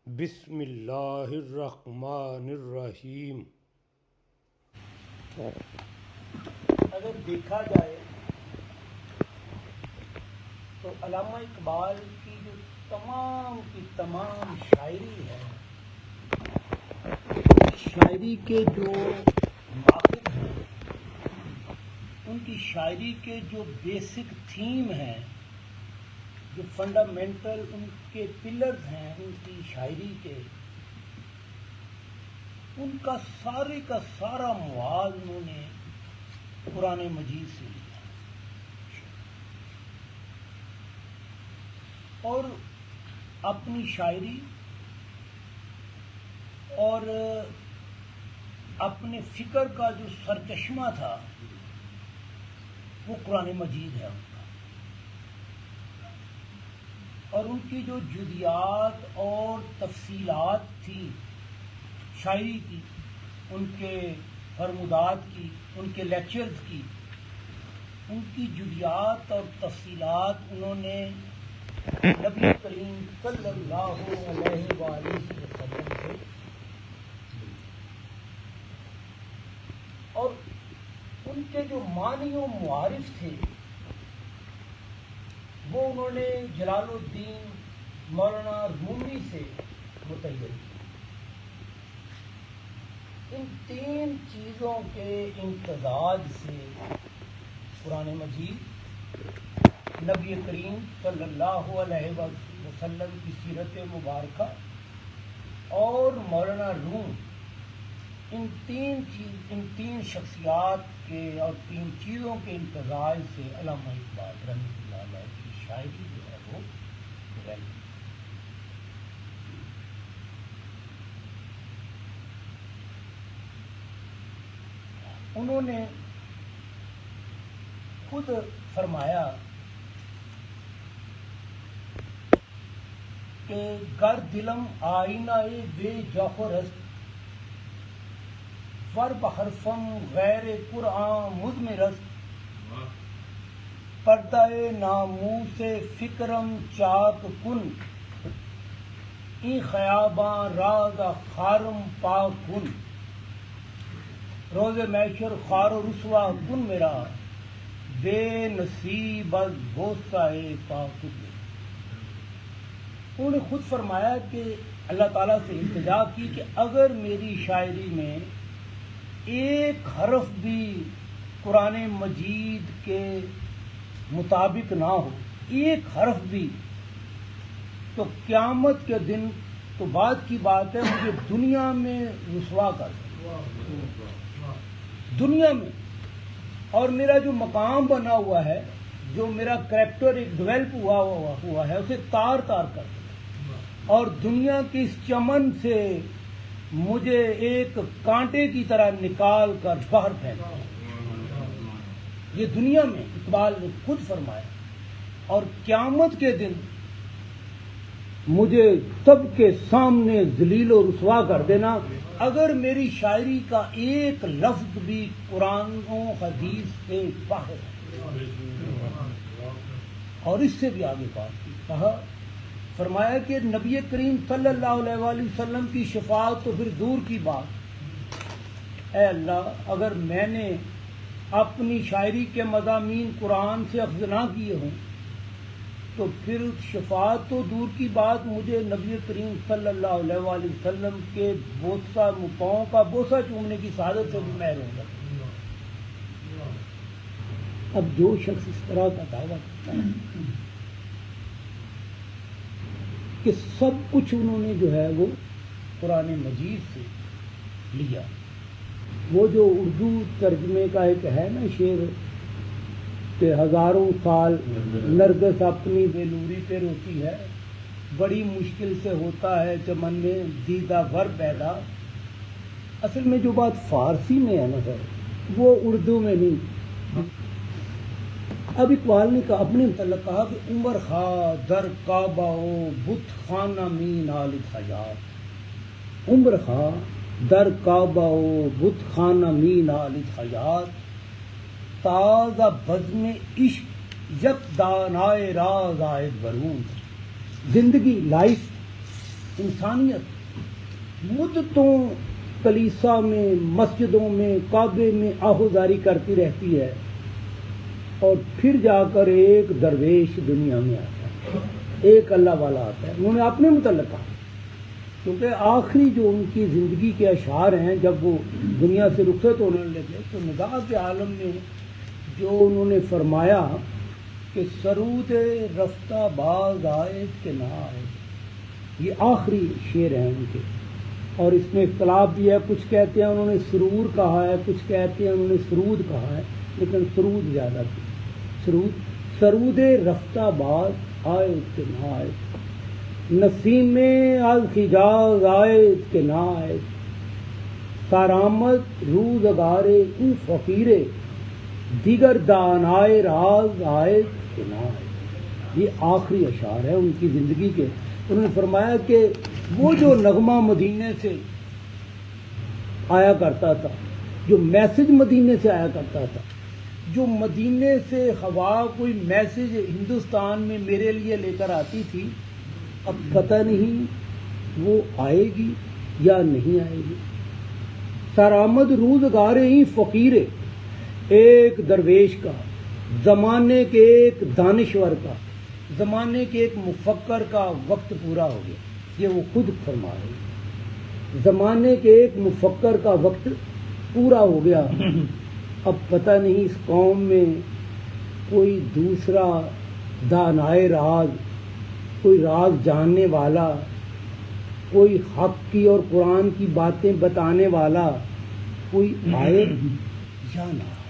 بسم اللہ الرحمن الرحیم۔ اگر دیکھا جائے تو علامہ اقبال کی جو تمام شاعری ہے، شاعری کے جو ماخذ ہیں، ان کی شاعری کے جو بیسک تھیم ہیں، جو فنڈامنٹل ان کے پلرز ہیں ان کی شاعری کے، ان کا سارا مواد انہوں نے قرآن مجید سے لیا اور اپنی شاعری اور اپنے فکر کا جو سرچشمہ تھا وہ قرآن مجید ہے ان کا، اور ان کی جو جزیات اور تفصیلات تھی شاعری کی، ان کے فرمودات کی، ان کے لیکچرز کی، ان کی جزیات اور تفصیلات انہوں نے نبی کریم صلی اللہ علیہ وآلہ وسلم سے، اور ان کے جو معنی و معارف تھے وہ انہوں نے جلال الدین مولانا رومی سے متعین کی۔ ان تین چیزوں کے امتزاج سے قرآن مجید، نبی کریم صلی اللہ علیہ وسلم کی سیرت مبارکہ اور مولانا روم، ان تین شخصیات کے اور تین چیزوں کے امتزاج سے علامہ اقبال رحمۃ اللہ علیہ کی شاعری جو ہے وہ ڈیولپ۔ انہوں نے خود فرمایا کہ گر دلم آئینہ بے جوہر است، ور بحرفم غیر قرآن مضمر است، پردہ ناموس فکرم چاک کن، این خیاباں راز خارم پاک کن، روز محشر خار و رسوا کن میرا، بے نصیب از بوسہ پاک کن۔ انہوں نے خود فرمایا کہ اللہ تعالیٰ سے التجا کی کہ اگر میری شاعری میں ایک حرف بھی قرآن مجید کے مطابق نہ ہو، ایک حرف بھی، تو قیامت کے دن تو بعد کی بات ہے مجھے دنیا میں رسوا کر دے، دنیا میں، اور میرا جو مقام بنا ہوا ہے، جو میرا کریکٹر ایک ڈیولپ ہوا ہے، اسے تار تار کر دے، اور دنیا کی اس چمن سے مجھے ایک کانٹے کی طرح نکال کر باہر پھینک دے۔ یہ دنیا میں اقبال نے خود فرمایا، اور قیامت کے دن مجھے سب کے سامنے ذلیل و رسوا کر دینا اگر میری شاعری کا ایک لفظ بھی قرآن و حدیث سے باہر ہے۔ اور اس سے بھی آگے بات کی، کہا فرمایا کہ نبی کریم صلی اللہ علیہ وآلہ وسلم کی شفاعت تو پھر دور کی بات، اے اللہ اگر میں نے اپنی شاعری کے مضامین قرآن سے اخذ نہ کیے ہوں تو پھر شفاعت تو دور کی بات، مجھے نبی کریم صلی اللہ علیہ وآلہ وسلم کے پاؤں کا بوسہ چومنے کی سعادت سے بھی محروم ہے۔ اب جو شخص اس طرح کا دعویٰ کرتا ہے کہ سب کچھ انہوں نے جو ہے وہ قرآن مجید سے لیا، وہ جو اردو ترجمے کا ایک ہے نا شعر کہ ہزاروں سال نرگس اپنی بیلوری پہ روتی ہے، بڑی مشکل سے ہوتا ہے چمن میں دیدہ ور پیدا، اصل میں جو بات فارسی میں ہے نا سر وہ اردو میں نہیں۔ اب اقبال نے اپنے متعلق کہا کہ عمر خواہ در کعبہ و بت خانہ می نالت حیات، عمر خواہ در کعبہ و بت خانہ می نالت حیات، تازہ بزم عشق یک دانائے راز آئے برون۔ زندگی، لائف انسانیت مدتوں کلیسا میں، مسجدوں میں، کعبے میں آہوزاری کرتی رہتی ہے، اور پھر جا کر ایک درویش دنیا میں آتا ہے، ایک اللہ والا آتا ہے. انہوں نے اپنے متعلق کہا، کیونکہ آخری جو ان کی زندگی کے اشعار ہیں جب وہ دنیا سے رخصت ہونے لگے تو نگاہ کے عالم میں جو انہوں نے فرمایا کہ سرود رفتہ باز آئے کہ نہ آئے، یہ آخری شعر ہیں ان کے. اور اس میں اختلاف بھی ہے، کچھ کہتے ہیں انہوں نے سرور کہا ہے، کچھ کہتے ہیں انہوں نے سرود کہا ہے، لیکن سرود زیادہ تھی. سرود رفتہ باز آئے کہ نہ آئے، نسیم از حجاز آئے کہ نہ آئے، سارآمد روزگارے این فقیرے، دیگر دانائے راز آئے کہ نہ آئے. یہ آخری اشعار ہے ان کی زندگی کے. انہوں نے فرمایا کہ وہ جو نغمہ مدینے سے آیا کرتا تھا، جو میسج مدینے سے آیا کرتا تھا، جو مدینے سے ہوا کوئی میسج ہندوستان میں میرے لیے لے کر آتی تھی، اب پتہ نہیں وہ آئے گی یا نہیں آئے گی. سرآمد روزگارے ہی فقیر، ایک درویش کا، زمانے کے ایک دانشور کا، زمانے کے ایک مفکر کا وقت پورا ہو گیا. یہ وہ خود فرما رہے ہیں، زمانے کے ایک مفکر کا وقت پورا ہو گیا. اب پتہ نہیں اس قوم میں کوئی دوسرا دانائے راز، کوئی راز جاننے والا، کوئی حق کی اور قرآن کی باتیں بتانے والا کوئی آئے یا نہ آئے.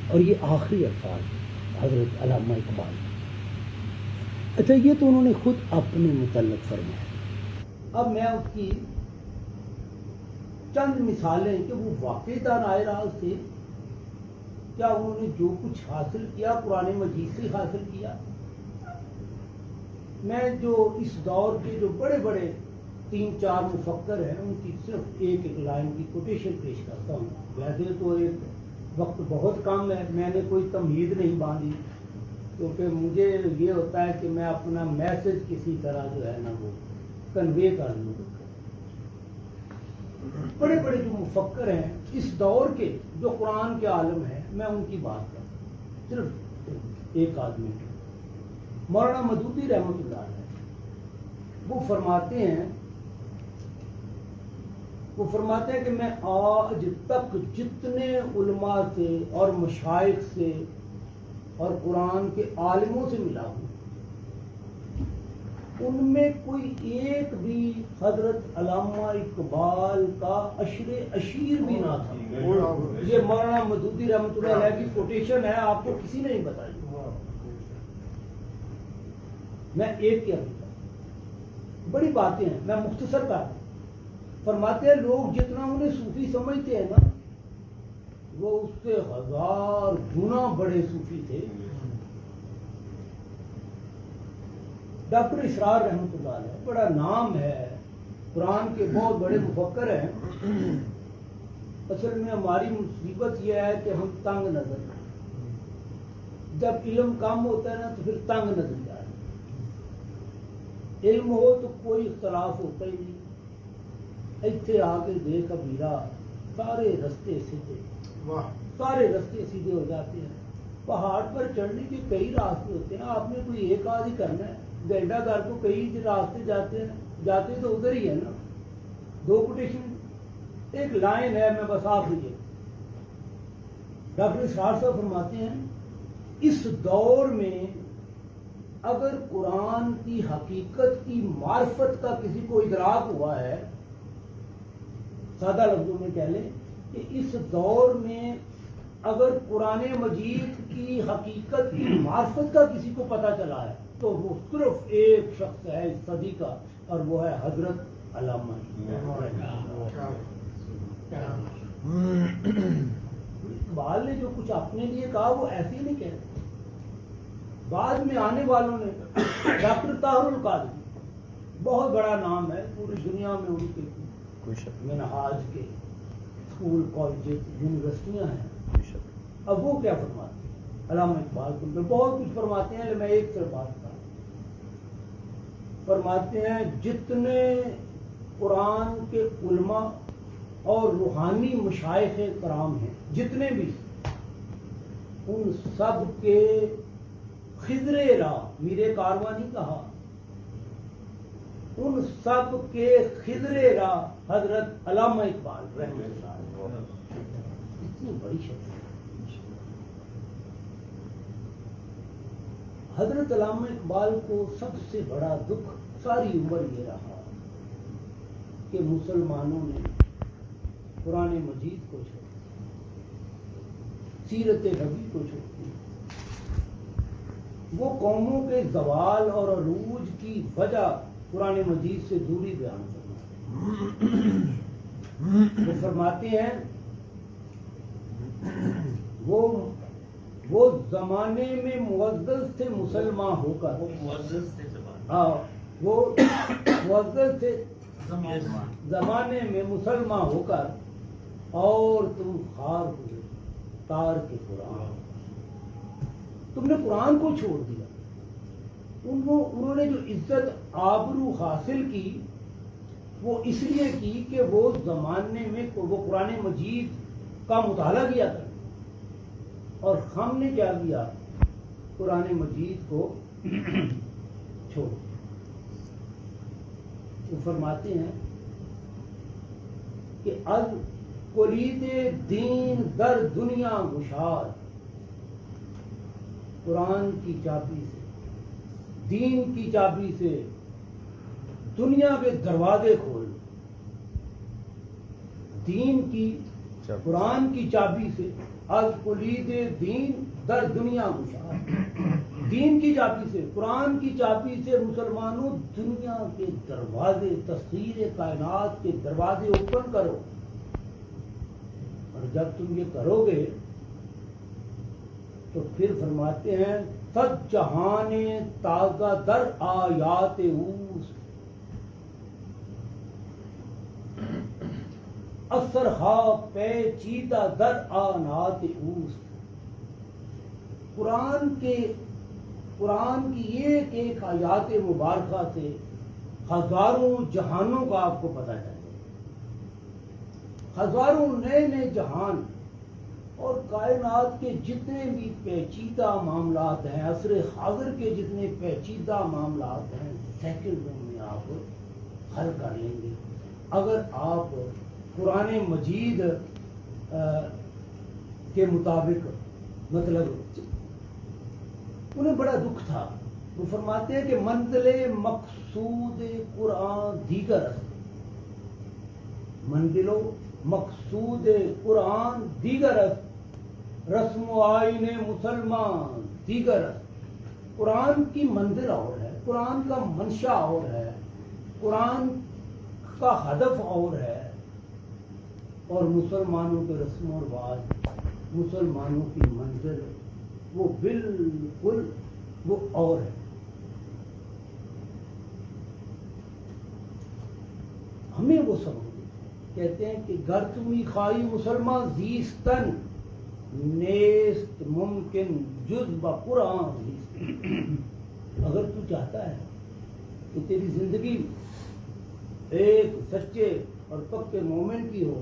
اور یہ آخری الفاظ حضرت علامہ اقبال. اچھا، یہ تو انہوں نے خود اپنے متعلق فرمایا. اب میں اس کی چند مثالیں کہ وہ واقعی دانائے راز تھے، کیا انہوں نے جو کچھ حاصل کیا قرآن مجید سے حاصل کیا. میں جو اس دور کے جو بڑے بڑے 3-4 مفکر ہیں ان کی صرف ایک لائن کی کوٹیشن پیش کرتا ہوں. ویسے تو ایک وقت بہت کم ہے، میں نے کوئی تمہید نہیں باندھی، کیونکہ مجھے یہ ہوتا ہے کہ میں اپنا میسج کسی طرح جو ہے نا وہ کنوے کر لوں. بڑے بڑے جو مفکر ہیں اس دور کے، جو قرآن کے عالم ہیں، میں ان کی بات کرتا ہوں. صرف ایک آدمی کی، مولانا مودودی رحمۃ اللہ علیہ، وہ فرماتے ہیں کہ میں آج تک جتنے علماء سے اور مشائخ سے اور قرآن کے عالموں سے ملا ہوں، ان میں کوئی ایک بھی حضرت علامہ اقبال کا اشیر بھی نہ تھا. یہ مولانا مودودی رحمۃ اللہ علیہ کی کوٹیشن ہے، آپ کو کسی نے نہیں بتائی. میں ایک کیا بڑی باتیں ہیں، میں مختصر کر فرماتے ہیں لوگ جتنا انہیں صوفی سمجھتے ہیں نا، وہ اس سے 1000 گنا بڑے صوفی تھے. ڈاکٹر اسرار رحمۃ اللہ علیہ، بڑا نام ہے، قرآن کے بہت بڑے مفکر ہیں. اصل میں ہماری مصیبت یہ ہے کہ ہم تنگ نظر ہیں. جب علم کم ہوتا ہے نا تو پھر تنگ نظر جاتا ہے. علم ہو تو کوئی اختلاف ہوتا ہی نہیں. ایتھے آ کے دیکھ ابیرا سارے رستے سیدھے ہو جاتے ہیں. پہاڑ پر چڑھنے کے کئی راستے ہوتے ہیں، آپ نے کوئی ایک آدھ ہی کرنا ہے. گینڈا گھر کو کئی راستے جاتے تو ادھر ہی ہے نا. 2 کوٹیشن، ایک لائن ہے، میں بس آخری ہے. ڈاکٹر اسرار صاحب فرماتے ہیں اس دور میں اگر قرآن کی حقیقت کی معرفت کا کسی کو ادراک ہوا ہے، سادہ لفظوں میں کہہ لیں کہ اس دور میں اگر قرآن مجید کی حقیقت کی معرفت کا کسی کو پتہ چلا ہے تو وہ صرف ایک شخص ہے اس صدی کا، اور وہ ہے حضرت علامہ. اقبال نے جو کچھ اپنے لیے کہا وہ ایسے ہی نہیں کہتے. بعد میں آنے والوں نے ڈاکٹر طاہر القادری، بہت بڑا نام ہے پوری دنیا میں، ان کے منہاج کے اسکول، کالجز، یونیورسٹیاں ہیں. اب وہ کیا فرماتے ہیں علامہ اقبال کو؟ بہت کچھ فرماتے ہیں، لیکن میں ایک طرف بات کروں. فرماتے ہیں جتنے قرآن کے علماء اور روحانی مشائخ کرام ہیں جتنے بھی، ان سب کے خضر راہ، میرے کارواں نہیں کہا، ان سب کے خضر راہ حضرت علامہ اقبال رحمۃ اللہ علیہ۔ اتنی بڑی شخصیت حضرت علامہ اقبال کو سب سے بڑا دکھ ساری عمر یہ رہا کہ مسلمانوں نے قرآن مجید کو چھوڑ دیا، سیرت نبی کو چھوڑ دیا۔ وہ قوموں کے زوال اور عروج کی وجہ قرآن مجید سے دوری بیان کرنا۔ وہ فرماتے ہیں وہ زمانے میں معزز تھے مسلمان ہو کر، وہ معزز تھے زمانے میں مسلمان ہو کر، اور تم خار ہوئے تار کے قرآن، تم نے قرآن کو چھوڑ دیا۔ انہوں نے جو عزت آبرو حاصل کی وہ اس لیے کی کہ وہ زمانے میں وہ قرآن مجید کا مطالعہ کیا تھا، اور ہم نے کیا کیا؟ قرآن مجید کو چھوڑ دیا۔ وہ فرماتے ہیں کہ از کلید دین در دنیا گشاد، قرآن کی چابی سے، دین کی چابی سے دنیا کے دروازے کھول، دین کی قرآن کی چابی سے، از کلید دین در دنیا گشاد، دین کی چابی سے، قرآن کی چابی سے مسلمانوں دنیا کے دروازے، تسخیر کائنات کے دروازے اوپن کرو۔ اور جب تم یہ کرو گے تو پھر فرماتے ہیں صد جہان تازہ در آیات اوست، اثرہا پیچیدہ در آنات اوست۔ قرآن کی ایک ایک آیات مبارکہ سے ہزاروں جہانوں کا آپ کو پتہ چلے، ہزاروں نئے نئے جہان، اور کائنات کے جتنے بھی پیچیدہ معاملات ہیں، عصر حاضر کے جتنے پیچیدہ معاملات ہیں، سیکنڈوں میں آپ حل کر لیں گے اگر آپ قرآن مجید کے مطابق، مطلب انہیں بڑا دکھ تھا۔ وہ فرماتے ہیں کہ منزل مقصود قرآن دیگر است، منزل مقصود قرآن دیگر است، رسم و آئین مسلمان دیگر است۔ قرآن کی منزل اور ہے، قرآن کا منشا اور ہے، قرآن کا ہدف اور ہے، اور مسلمانوں کے رسم و رواج، مسلمانوں کی منزل وہ بالکل وہ اور ہے۔ ہمیں وہ سمجھ کہتے ہیں کہ گر تمی خواہی مسلمان زیستن نیست ممکن جز با قرآن زیستن۔ اگر تو چاہتا ہے کہ تیری زندگی ایک سچے اور پکے مومن کی ہو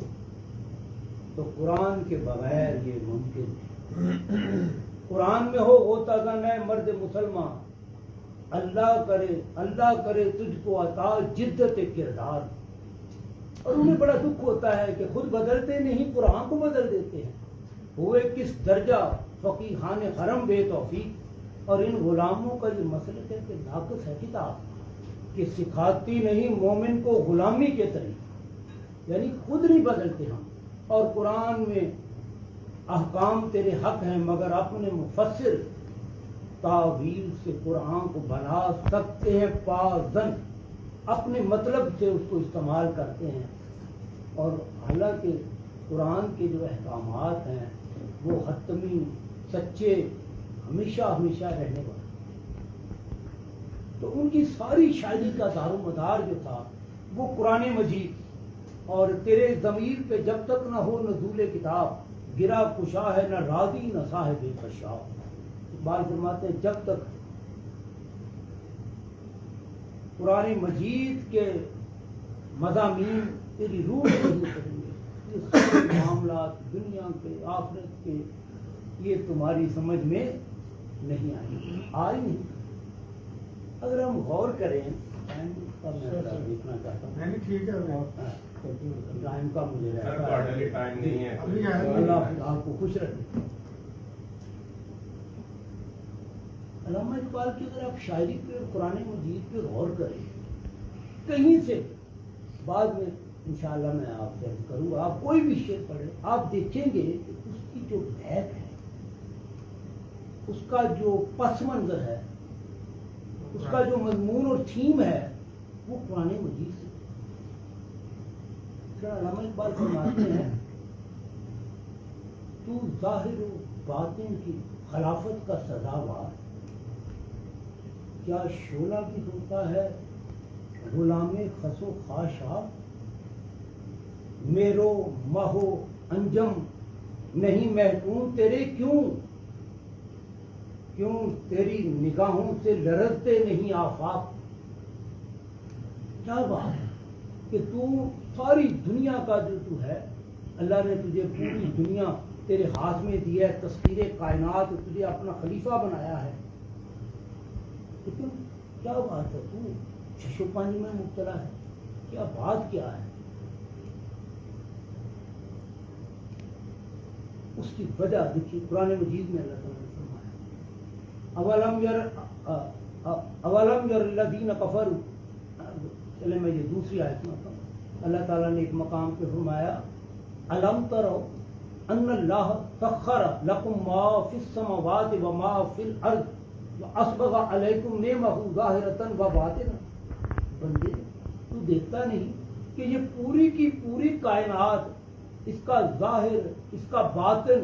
تو قرآن کے بغیر یہ ممکن ہے۔ قرآن میں ہو ہوتا زن ہے مرد مسلمان، اللہ کرے تجھ کو عطا جدت کردار۔ اور انہیں بڑا دکھ ہوتا ہے کہ خود بدلتے نہیں، قرآن کو بدل دیتے ہیں۔ ہوئے کس درجہ فقیہان حرم بے توفیق، اور ان غلاموں کا یہ مسلک ہے کہ ناقص ہے کتاب کہ سکھاتی نہیں مومن کو غلامی کے طریقے، یعنی خود نہیں بدلتے ہم۔ اور قرآن میں احکام تیرے حق ہیں، مگر اپنے مفسر تعویل سے قرآن کو بنا سکتے ہیں پازن، اپنے مطلب سے اس کو استعمال کرتے ہیں۔ اور حالانکہ قرآن کے جو احکامات ہیں وہ حتمی، سچے، ہمیشہ ہمیشہ رہنے والے۔ تو ان کی ساری شاعری کا دار و مدار جو تھا وہ قرآن مجید، اور تیرے ضمیر پہ جب تک نہ ہو نزول کتاب، گرا کشا ہے نہ راضی نہ صاحب خشا۔ اقبال فرماتے ہیں جب تک قرآن مجید کے مضامین تیری روح نہیں کریں گے. یہ سارے معاملات دنیا کے آخرت کے یہ تمہاری سمجھ میں نہیں آئی نہیں. اگر ہم غور کریں دیکھنا چاہتا ہوں ٹھیک ہے ٹائم کا مجھے رہتا ہے. اللہ آپ کو خوش رکھے. علامہ اقبال کی اگر آپ شاعری پہ قرآن مجید پہ غور کریں کہیں سے بعد میں انشاءاللہ میں آپ سے عرض کروں گا, آپ کوئی بھی شعر پڑھیں آپ دیکھیں گے کہ اس کی جو بحث ہے, اس کا جو پس منظر ہے, اس کا جو مضمون اور تھیم ہے وہ قرآن مجید سے. علامہ اقبال فرماتے ہیں تو ظاہر و باطن کی خلافت کا سزاوار, کیا شعلہ بھی ہوتا ہے غلام خس و خاشاب, میرو مہو انجم نہیں محکوم تیرے کیوں, کیوں تیری نگاہوں سے لرزتے نہیں آفاق. کیا بات ہے کہ تو ساری دنیا کا جو تو ہے, اللہ نے تجھے پوری دنیا تیرے ہاتھ میں دی ہے, تسخیر کائنات تجھے اپنا خلیفہ بنایا ہے, لیکن کیا بات ہے تو شش و پانی میں مبتلا ہے. کیا بات کیا ہے؟ اس کی وجہ دیکھیے قرآن مجید میں اللہ تعالیٰ نے فرمایا اولم یر الذین کفروا. چلے میں یہ دوسری آیت سناتا ہوں. اللہ تعالیٰ نے ایک مقام پہ فرمایا الم تروا ان اللہ سخر لکم ما فی السماوات و ما فی الارض واسبغ علیکم نعمہ ظاہرۃ و باطنہ. بندے تو دیکھتا نہیں کہ یہ پوری کی پوری کائنات, اس کا ظاہر اس کا باطن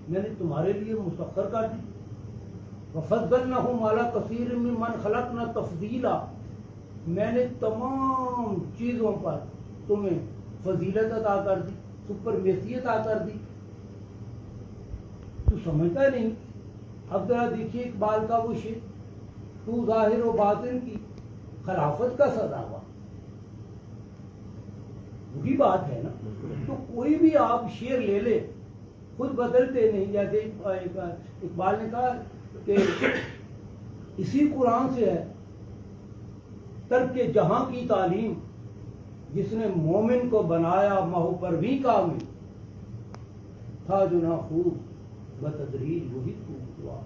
میں نے تمہارے لیے مسخر کر دی. وفضلناہم علی کثیر ممن خلقنا تفضیلا, میں نے تمام چیزوں پر تمہیں فضیلت عطا کر دی, سپرمیسی عطا کر دی. تو سمجھتا نہیں. اب ذرا دیکھیے اقبال کا وہ شعر, تو ظاہر و باطن کی خلافت کا سزاوار, وہی بات ہے نا. تو کوئی بھی آپ شعر لے لے خود بدلتے نہیں. جیسے اقبال نے کہا کہ اسی قرآن سے ہے ترک جہاں کی تعلیم, جس نے مومن کو بنایا مہو پرویں کامل, تھا جو نہ خوب بتدریج وہی خوب ہوا.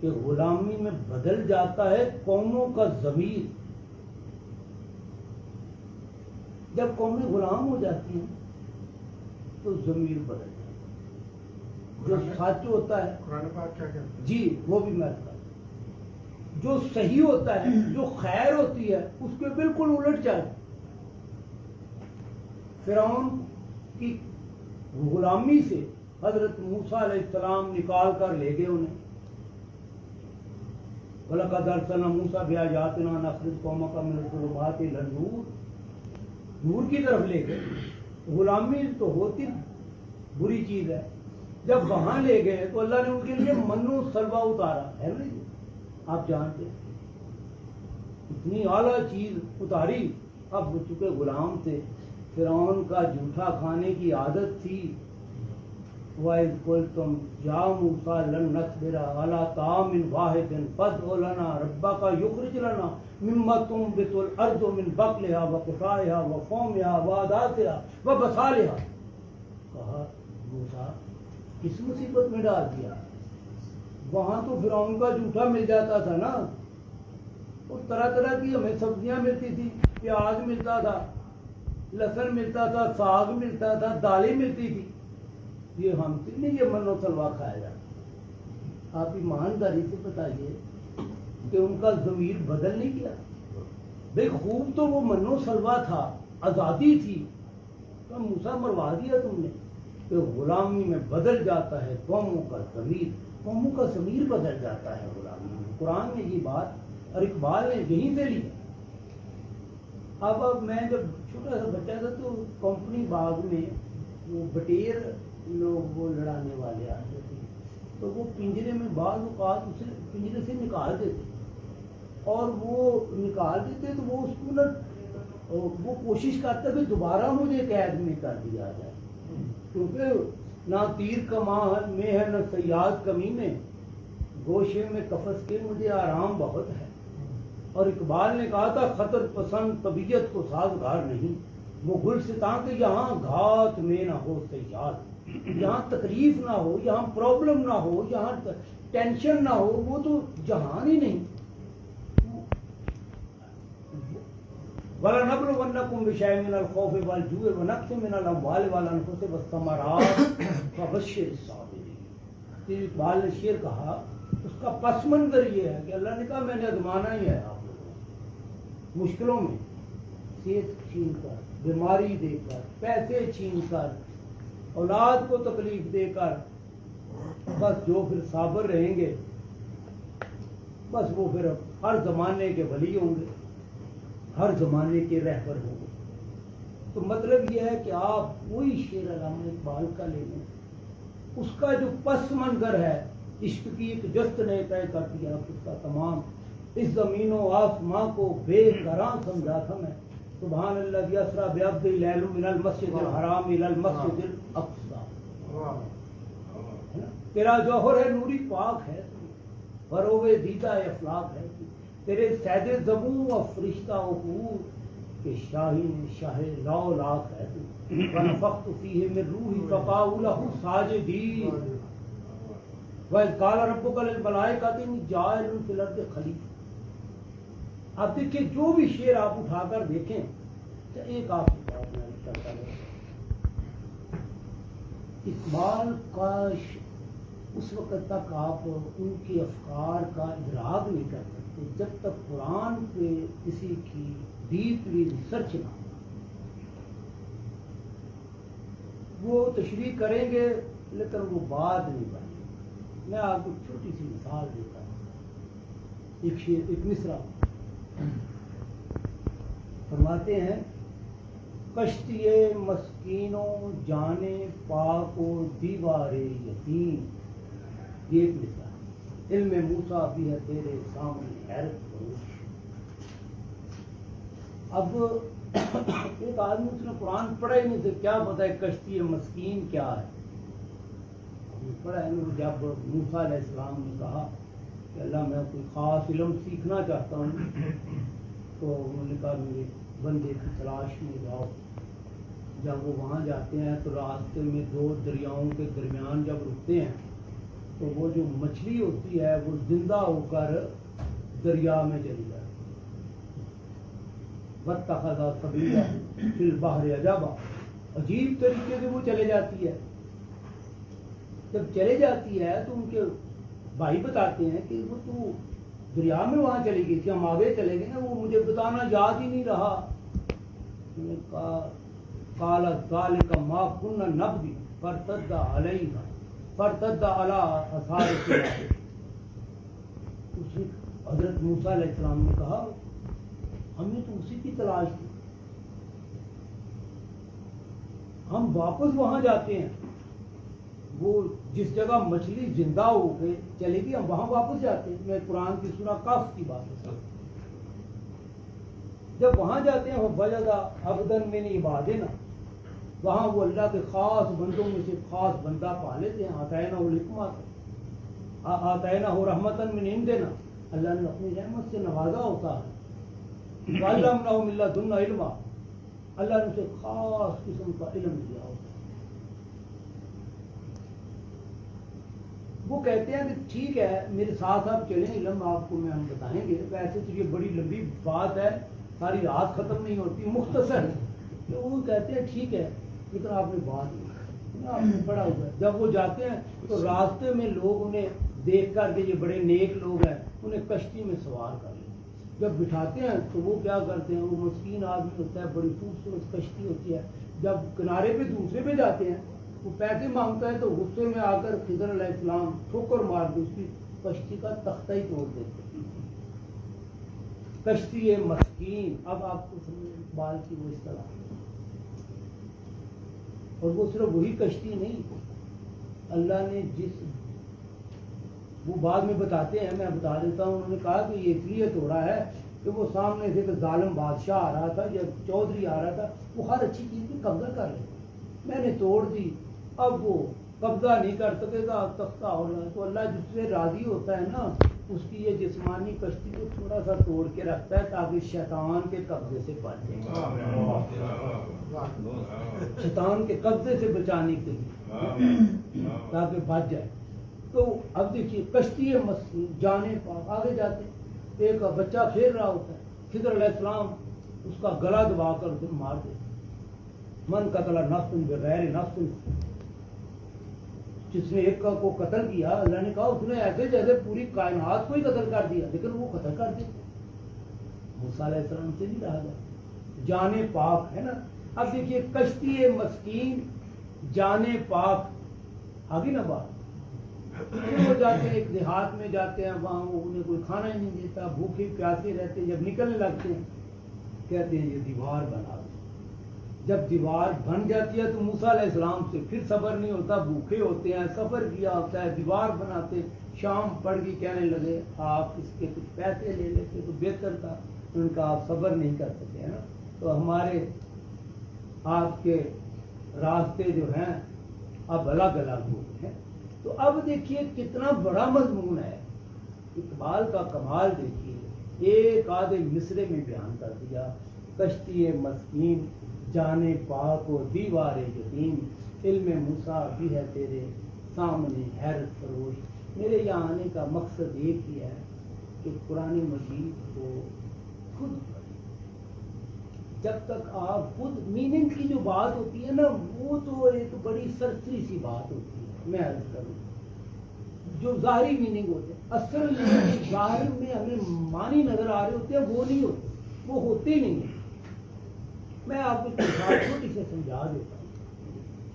کہ غلامی میں بدل جاتا ہے قوموں کا ضمیر. جب قومیں غلام ہو جاتی ہیں تو ضمیر بدل جاتا ہے. جو سچ ہوتا ہے قرآن پاک کیا کہتا ہے؟ جی وہ بھی میں بتا, جو صحیح ہوتا ہے جو خیر ہوتی ہے اس کے بالکل الٹ جائے. فرعون کی غلامی سے حضرت موسیٰ علیہ السلام نکال کر لے گئے انہیں. وَلَقَدْ أَرْسَلْنَا مُوسَىٰ بِآيَاتِنَا نُخْرِجُ قَوْمَكَ مِنَ الظُّلُمَاتِ إِلَى النُّورِ, نور کی طرف لے گئے. غلامی تو ہوتی بری چیز ہے. جب وہاں لے گئے تو اللہ نے ان کے لیے من و سلوہ اتارا ہے نا, آپ جانتے اتنی اعلیٰ چیز اتاری. اب وہ چکے غلام تھے, فرعون کا جھوٹا کھانے کی عادت تھی. وَإِذْ قُلْتُمْ يَا مُوسَىٰ لَن نَّصْبِرَ عَلَىٰ طَعَامٍ وَاحِدٍ فَادْعُ لَنَا رَبَّكَ يُخْرِجْ لَنَا مِمَّا تُنبِتُ الْأَرْضُ مِن بَقْلِهَا وَقِثَائِهَا وَفُومِهَا وَعَدَاسِهَا وَبَصَالِهَا. کہا موسیٰ کس مصیبت میں ڈال دیا, وہاں تو فرعون کا جھوٹا مل جاتا تھا نا, اور طرح طرح کی ہمیں سبزیاں ملتی تھی, پیاز ملتا تھا, لہسن ملتا تھا, ساگ ملتا تھا, دالیں ملتی تھی. یہ ہم سے نہیں یہ من و سلوا کھایا جاتا. آپ ایمانداری سے بتائیے کہ ان کا ضمیر بدل نہیں کیا. بھائی خوب تو وہ من و سلوا تھا, آزادی تھی, تو موسیٰ مروا دیا تم نے. کہ غلامی میں بدل جاتا ہے قوموں کا ضمیر, قوموں کا ضمیر بدل جاتا ہے غلامی میں. قرآن میں یہ بات اور اقبال نے یہیں سے لی. اب میں جب چھوٹا سا بچہ تھا تو کمپنی باغ میں وہ بٹیر لوگ وہ لڑانے والے آتے تھے, تو وہ پنجرے میں بعض اوقات اسے پنجرے سے نکال دیتے. اور وہ نکال دیتے تو وہ اس کو نہ وہ کوشش کرتا کہ دوبارہ مجھے قید میں کر دیا جائے، کیونکہ نہ تیر کمان میں ہے نہ صیاد کمی میں، گوشے میں قفس کے مجھے آرام بہت ہے۔ اور اقبال نے کہا تھا خطر پسند طبیعت کو سازگار نہیں، وہ گلستاں کہ یہاں گھات میں نہ ہو صیاد، یہاں تکلیف نہ ہو، یہاں پرابلم نہ ہو، یہاں ٹینشن نہ ہو، وہ تو جہان ہی نہیں۔ وَلَنَبْلُوَنَّكُمْ بِشَيْءٍ مِّنَ الْخَوْفِ وَالْجُوعِ وَنَقْصٍ مِّنَ الْأَمْوَالِ وَالْأَنفُسِ وَالثَّمَرَاتِ وَبَشِّرِ الصَّابِرِينَ۔ یہ اقبال نے شعر کہا، اس کا پس منظر یہ ہے کہ اللہ نے کہا میں نے آزمانا ہی ہے آپ لوگوں کو، مشکلوں میں صحت چھین کر، بیماری دے کر، پیسے چھین کر، اولاد کو تکلیف دے کر، بس جو پھر صابر رہیں گے بس وہ پھر ہر زمانے کے ولی ہوں گے، ہر زمانے کے رہبر ہوں گے۔ تو مطلب یہ ہے کہ آپ کوئی شعر علامہ اقبال کا لے لیں، اس کا جو پس منظر ہے، عشق کی ایک جست نے طے کر دیا اس کا تمام، اس زمین و آسماں کو بے قرار سمجھا تھا میں، سبحان اللہ اسریٰ بعبدہ لیلا من المسجد الحرام الی المسجد الاقصی۔ تیرا جوہر ہے نوری پاک ہے، فروغ دیدہ افلاق ہے، تیرے سید زبوں و فرشتہ وقور کہ شاہین شاہ لاؤ لاکھ ہے تو، ونفخت فیہ من روحی فقعوا لہ ساجدین، وَإِذْ قَالَ رَبُّكَ لِلْمَلَائِكَةِ إِنِّي جَاعِلٌ فِي الْأَرْضِ خَلِیفَۃً۔ آپ دیکھیں جو بھی شعر آپ اٹھا کر دیکھیں، ایک آپ کی بات میں کرتا ہوں، اقبال کا اس وقت تک آپ ان کے افکار کا ادراک نہیں کر سکتے جب تک قرآن پہ کسی کی ڈیپلی ریسرچ نہ ہو۔ وہ تشریح کریں گے لیکن وہ بات نہیں بنے۔ میں آپ کو چھوٹی سی مثال دیتا ہوں، ایک شعر، ایک مصرع فرماتے ہیں، کشتی مسکینوں جانے پاک و دیوار یتیم، یہ ایک مصرع ہے۔ علم موسیٰ بھی ہے تیرے سامنے حیرت فروش۔ اب ایک آدمی اس نے قرآن پڑھا ہی نہیں تھا، کیا پتہ ہے کشتی مسکین کیا ہے؟ پڑھا ہے نا، جب موسیٰ علیہ السلام نے کہا کہ اللہ میں کوئی خاص علم سیکھنا چاہتا ہوں، تو انہوں نے کہا میرے بندے کی تلاش میں جاؤ۔ جب وہ وہاں جاتے ہیں تو راستے میں دو دریاؤں کے درمیان جب رکتے ہیں تو وہ جو مچھلی ہوتی ہے وہ زندہ ہو کر دریا میں چلی جاتی ہے۔ وَاتَّخَذَ سَبِيلَهُ فِي الْبَحْرِ عَجَبًا، عجیب طریقے سے وہ چلے جاتی ہے۔ جب چلے جاتی ہے تو ان کے بھائی بتاتے ہیں کہ وہ تو دریا میں وہاں چلی گئی تھی، ہم آگے چلے گئے نا، وہ مجھے بتانا یاد ہی نہیں رہا۔ انہوں نے کہا قَالَ ذَلِكَ مَا كُنَّا نَبْغِي فَارْتَدَّ عَلَيْهَا فَارْتَدَّ عَلَىٰ آثَارِهَا۔ اس نے حضرت موسیٰ علیہ السلام نے کہا ہم نے تو اسی کی تلاش کی، ہم واپس وہاں جاتے ہیں، وہ جس جگہ مچھلی زندہ ہو کے چلے گی ہم وہاں واپس جاتے ہیں۔ میں قرآن کی سورہ کہف کی بات کرتا ہوں، جب وہاں جاتے ہیں وَوَجَدَ عَبْدًا مِّنْ عِبَادِنَا، وہاں وہ اللہ کے خاص بندوں میں سے خاص بندہ پا لیتے ہیں، آتَيْنَاهُ الْحِكْمَةَ آتَيْنَاهُ رَحْمَةً مِّنْ عِندِنَا، اللہ نے اپنی رحمت سے نوازا ہوتا ہے۔ وَعَلَّمْنَاهُ مِن لَّدُنَّا عِلْمًا، اللہ نے اسے خاص قسم کا علم دیا ہوتا ہے۔ وہ کہتے ہیں کہ ٹھیک ہے میرے ساتھ آپ چلیں، علم آپ کو میں ہم بتائیں گے، ویسے تو یہ بڑی لمبی بات ہے، ساری رات ختم نہیں ہوتی، مختصر ہے۔ تو وہ کہتے ہیں ٹھیک ہے لیکن آپ نے بات نہیں، آپ نے پڑھا ہوا ہے۔ جب وہ جاتے ہیں تو راستے میں لوگ انہیں دیکھ کر کے یہ بڑے نیک لوگ ہیں، انہیں کشتی میں سوار کر لیتے، جب بٹھاتے ہیں تو وہ کیا کرتے ہیں، وہ مسکین آدمی ہوتا ہے، بڑی خوبصورت کشتی ہوتی ہے، جب کنارے پہ دوسرے پہ جاتے ہیں وہ پیسے مانگتا ہے تو غصے میں آ کر خضر علیہ السلام ٹھوکر مار کے اس کی کشتی کا تختہ ہی توڑ دیتے ہیں۔ کشتی ہے مسکین، اب آپ کو سمجھ اقبال کی وہ اصطلاح، اور وہ صرف وہی کشتی نہیں، اللہ نے جس وہ بعد میں بتاتے ہیں، میں بتا دیتا ہوں. انہوں نے کہا کہ یہ اس لیے توڑا ہے کہ وہ سامنے سے ایک ظالم بادشاہ آ رہا تھا یا چودھری آ رہا تھا، وہ ہر اچھی چیز پہ قبضہ کر لے. میں نے توڑ دی، اب وہ قبضہ نہیں کر سکے گا، تختہ ہونا. تو اللہ جس سے راضی ہوتا ہے نا، اس کی یہ جسمانی کشتی کو تھوڑا سا توڑ کے رکھتا ہے تاکہ شیطان کے قبضے سے بچ جائے، شیطان کے قبضے سے بچانے کے لیے تاکہ بچ جائے. تو اب دیکھیے کشتی جانے پاک آگے جاتے ہیں، ایک بچہ کھیل رہا ہوتا ہے، خضر علیہ السلام اس کا گلا دبا کر اسے مار دیتے. من قتل نفس بغیر نفس، جس نے ایک کو قتل کیا، اللہ نے کہا اس نے ایسے جیسے پوری کائنات کو ہی قتل کر دیا، لیکن وہ قتل کر دیا. موسیٰ علیہ السلام سے نہیں رہا گیا، جانے پاک ہے نا. اب دیکھیے کشتی مسکین جانے پاک آگے نا بات. وہ جاتے ہیں ایک دیہات میں جاتے ہیں، وہاں انہیں کوئی کھانا ہی نہیں دیتا، بھوکے پیاسے رہتے ہیں. جب نکلنے لگتے ہیں کہتے ہیں یہ دیوار بنا دو. جب دیوار بن جاتی ہے تو موسیٰ علیہ السلام سے پھر صبر نہیں ہوتا، بھوکے ہوتے ہیں، سفر کیا ہوتا ہے، دیوار بناتے. شام پڑ گئی، کہنے لگے آپ اس کے کچھ پیسے لے لیتے تو بہتر تھا. ان کا آپ صبر نہیں کر سکتے ہیں نا. تو ہمارے آپ کے راستے جو ہیں اب الگ الگ ہو گئے ہیں. تو اب دیکھیے کتنا بڑا مضمون ہے. اقبال کا کمال دیکھیے، ایک آدھے مصرے میں بیان کر دیا. کشتی مسکین جانے پاک و دیوار یتیم، علم موسیٰ بھی ہے تیرے سامنے حیرت فروش. میرے یہاں آنے کا مقصد ایک ہی ہے کہ قرآن مجید کو خود پڑھیں. جب تک آپ خود میننگ کی جو بات ہوتی ہے نا، وہ تو ایک بڑی سرسری سی بات ہوتی ہے. میں عرض کروں جو ظاہری میننگ ہوتے ہیں، اصل میں ظاہر میں ہمیں معنی نظر آ رہے ہوتے ہیں، وہ نہیں ہوتے، وہ ہوتے نہیں ہیں. میں آپ کو چھوٹی سے سمجھا دیتا ہوں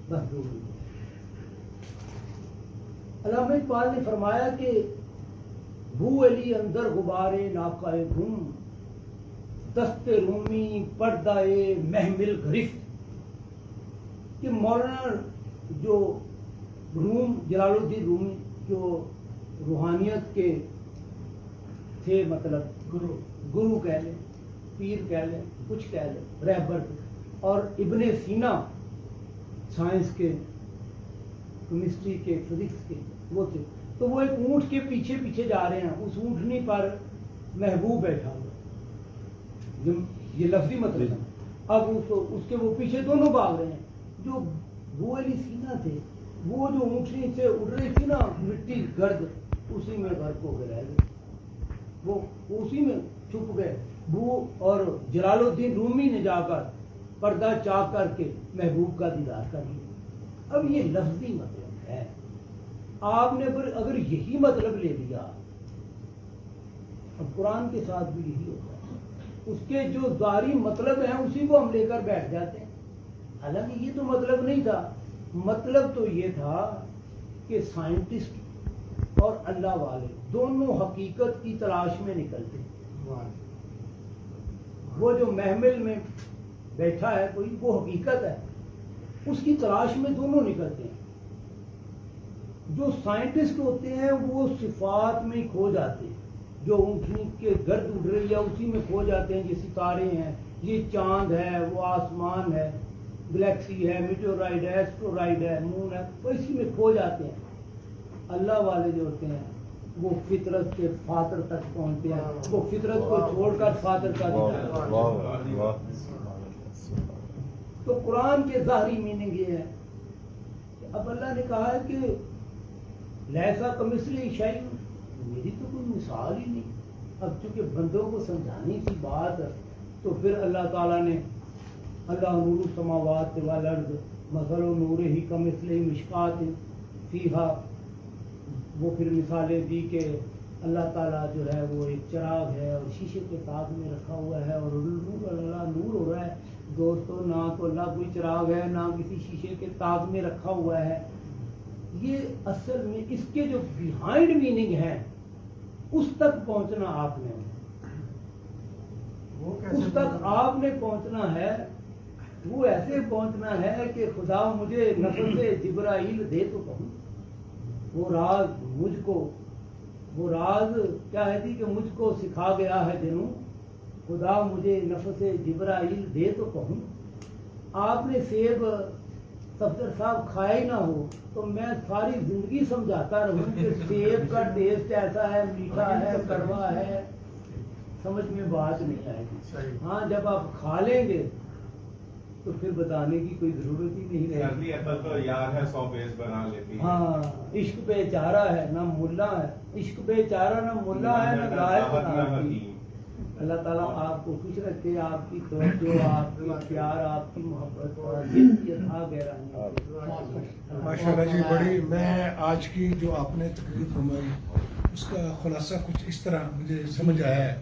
بس 2 منٹ. علامہ اقبال نے فرمایا کہ بو علی اندر غبارے ناقائے گم، دست رومی پردہ محمل گرفت. کہ مولانا جو روم جلال الدین رومی جو روحانیت کے تھے، مطلب گرو کہہ لیں، پیر کہہ لیں، کچھ کہہ لیں، رہبر. اور ابن سینا سائنس کے، کیمسٹری کے، فزکس کے وہ تھے. تو وہ ایک اونٹ کے پیچھے پیچھے جا رہے ہیں، اس اونٹنی پر محبوب بیٹھا ہوا. یہ لفظی مطلب ہے. اب اس کے وہ پیچھے دونوں بھاگ رہے ہیں. جو وہ علی سینا تھے، وہ جو اونٹنی سے اڑ رہی تھی نا، مٹی گرد، اسی میں غرق ہو گئے، رہ گئے. وہ اسی میں چھپ گئے. وہ اور جلال الدین رومی نے جا کر پردہ چاک کر کے محبوب کا دیدار کر لیا. اب یہ لفظی مطلب ہے. آپ نے اگر یہی مطلب لے لیا، اب قرآن کے ساتھ بھی یہی ہوتا ہے. اس کے جو ظاہری مطلب ہیں اسی کو ہم لے کر بیٹھ جاتے ہیں. حالانکہ یہ تو مطلب نہیں تھا. مطلب تو یہ تھا کہ سائنٹسٹ اور اللہ والے دونوں حقیقت کی تلاش میں نکلتے. وہ جو محمل میں بیٹھا ہے کوئی، وہ حقیقت ہے، اس کی تلاش میں دونوں نکلتے ہیں. جو سائنٹسٹ ہوتے ہیں وہ صفات میں ہی کھو جاتے ہیں. جو اونٹنی کے گرد اڑ رہی ہے اسی میں کھو جاتے ہیں. یہ ستارے ہیں، یہ چاند ہے، وہ آسمان ہے، گلیکسی ہے، میٹیورائڈ ہے، ایسٹرورائڈ ہے، مون ہے، وہ اسی میں کھو جاتے ہیں. اللہ والے جو ہوتے ہیں وہ فطرت کے فاطر تک پہنچتے ہیں. وہ فطرت کو چھوڑ کر فاطر کا دیدار. تو قرآن کے ظاہری میننگ یہ ہے کہ اب اللہ نے کہا ہے کہ لیسا کمثلہ شیء، میری تو کوئی مثال ہی نہیں. اب چونکہ بندوں کو سمجھانی تھی بات، تو پھر اللہ تعالیٰ نے اللہ نور السماوات والارض مثل نورہ کمثلہ مشکات فیہا، وہ پھر مثالیں دی کہ اللہ تعالیٰ جو ہے وہ ایک چراغ ہے اور شیشے کے تاج میں رکھا ہوا ہے، اور نور اللہ نور ہو رہا ہے. دوستو نہ تو اللہ کوئی چراغ ہے، نہ کسی شیشے کے تاج میں رکھا ہوا ہے. یہ اصل میں اس کے جو بیہائنڈ میننگ ہے اس تک پہنچنا آپ نے، اس تک آپ نے پہنچنا ہے. وہ ایسے پہنچنا ہے کہ خدا مجھے نفس جبرائیل دے تو کہوں. وہ راز مجھ کو وہ راز کیا ہے جی کہ مجھ کو سکھا گیا ہے جنوں، خدا مجھے نفس جبرائیل دے تو کہوں۔ آپ نے سیب صفدر صاحب کھایا ہی نہ ہو تو میں ساری زندگی سمجھاتا رہوں کہ سیب کا ٹیسٹ ایسا ہے، میٹھا ہے، کڑوا ہے، سمجھ میں بات نہیں آئے گی۔ ہاں جب آپ کھا لیں گے تو پھر بتانے کی کوئی ضرورت ہی نہیں رہے گی۔ عقل تو یار ہے 100 بیس بنا لیتی ہے۔ ہاں عشق بے چارہ ہے نہ ملا ہے، عشق بے چارہ نہ ملا ہے نہ راحت نہ حکیم۔ اللہ تعالیٰ آپ کو خوش رکھے، آپ کی توجہ، آپ کی پیار، آپ کی محبت اور ماشاء اللہ جی بڑی، میں آج کی جو آپ نے تقریر فرمائی اس کا خلاصہ کچھ اس طرح مجھے سمجھ آیا ہے